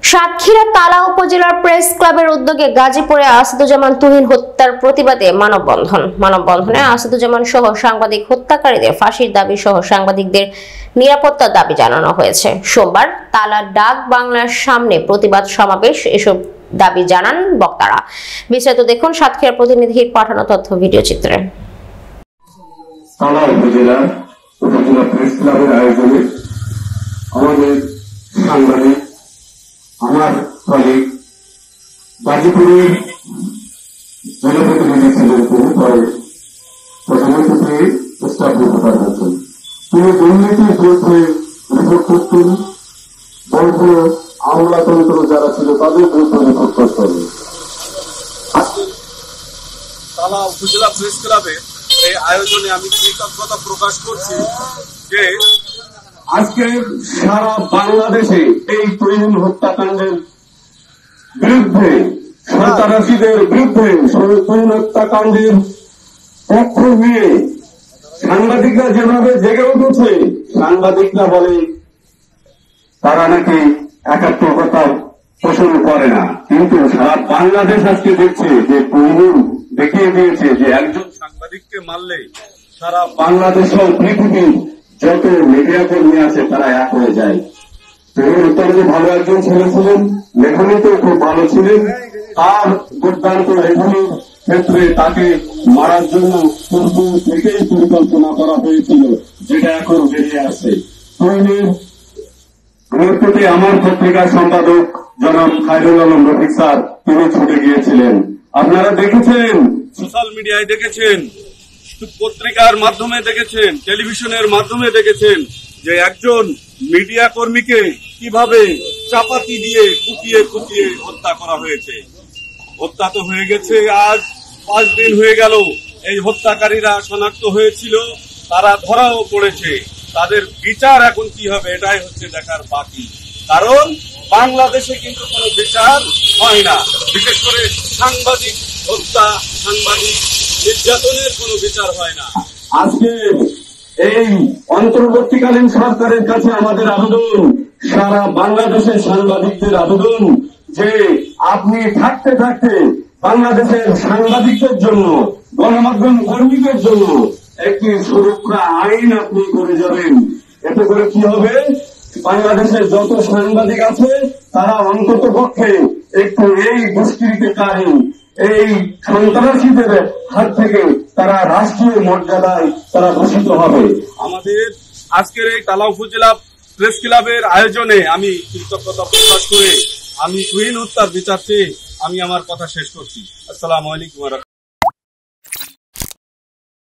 সাতক্ষীরা তালা উপজেলার প্রেস ক্লাবের উদ্যোগে গাজীপুরে আসাদুজ্জামান তুহিন হত্যার প্রতিবাদে মানববন্ধনে আসাদুজ্জামান সহ সাংবাদিক হত্যাকারীদের ফাঁসির দাবি সহ সাংবাদিকদের নিরাপত্তার দাবি জানানো হয়েছে। সোমবার তালা ডাক বাংলার সামনে প্রতিবাদ সমাবেশ এসব দাবি জানান বক্তারা। বিস্তারিত দেখুন সাতক্ষীরা প্রতিনিধির পাঠানো তথ্য ভিডিও চিত্রে। তালা উপজেলা প্রেস ক্লাবের আয়োজনে আমাদের সাংবাদিক আমার কলিগ গাজীপুরের জনপ্রতিনিধি ছিলেন তিনি, পরে প্রধানমন্ত্রী স্টাফ রিপোর্টার হচ্ছেন। তিনি দুর্নীতির বিরুদ্ধে রিপোর্ট করতেন, বলতে আমলাতন্ত্র যারা ছিল তাদের বিরুদ্ধে রিপোর্ট করতেন। তালা উপজেলা প্রেস ক্লাবের এই আয়োজনে আমি কৃতজ্ঞতা প্রকাশ করছি যে আজকে সারা বাংলাদেশে এই তুহিন হত্যাকাণ্ডের বিরুদ্ধে, সন্ত্রাসীদের বিরুদ্ধে, তুহিন হত্যাকাণ্ডের পক্ষ নিয়ে সাংবাদিকরা যেভাবে জেগে উঠেছে, সাংবাদিকরা বলে তারা নাকি একাত্মকতা পোষণ করে না, কিন্তু সারা বাংলাদেশ আজকে দেখছে যে তুহিন দেখিয়ে দিয়েছে যে একজন সাংবাদিককে মারলে সারা বাংলাদেশের পৃথিবীর যত মিডিয়া কর্মী আছে তারা এক হয়ে যায়। তিনি অত্যন্ত ভালো একজন ছেলে ছিলেন, লেখনীতেও খুব ভালো ছিলেন। তার দুর্দান্ত লেখনীর ক্ষেত্রে তাকে মারার জন্য পূর্ব থেকেই পরিকল্পনা করা হয়েছিল, যেটা এখন বেরিয়ে আসে। তুহিনের মৃত্যুতে আমার পত্রিকার সম্পাদক জনাব খায়রুল আলম রফিক স্যার তিনি ছুটে গিয়েছিলেন। আপনারা দেখেছেন, সোশ্যাল মিডিয়ায় দেখেছেন, পত্রিকার মাধ্যমে দেখেছেন, টেলিভিশনের মাধ্যমে দেখেছেন যে একজন মিডিয়া কর্মীকে কিভাবে চাপাতি দিয়ে কুপিয়ে কুপিয়ে হত্যা করা হয়েছে। হত্যা তো হয়ে গেছে, আজ 5 দিন হয়ে গেল। এই হত্যাকারীরা শনাক্ত হয়েছিল, তারা ধরাও পড়েছে। তাদের বিচার এখন কি হবে এটাই হচ্ছে দেখার বাকি, কারণ বাংলাদেশে কিন্তু কোনো বিচার হয় না। বিশেষ করে সাংবাদিক হত্যা, সাংবাদিক নির্যাতনের কোনো বিচার হয় না। আজকে এই অন্তর্বর্তীকালীন সরকারের কাছে আমাদের আবেদন, সারা বাংলাদেশের সাংবাদিকদের আবেদন যে আপনি থাকতে থাকতে বাংলাদেশের সাংবাদিকদের জন্য, গণমাধ্যম কর্মীদের জন্য একটি সুরক্ষা আইন আপনি করে যাবেন। এতে করে কি হবে, বাংলাদেশের যত সাংবাদিক আছে তারা অন্তত পক্ষে একটু এই দুষ্কৃতিকারী, এই সন্ত্রাসীদের হাত থেকে তারা রাষ্ট্রীয় মর্যাদায় তারা ঘোষিত হবে। আমাদের আজকের এই তালা উপজেলা প্রেস ক্লাবের আয়োজনে আমি কৃতজ্ঞতা প্রকাশ করে আমি তুহিন হত্যার বিচার চেয়ে আমি আমার কথা শেষ করছি। আসসালামু আলাইকুম।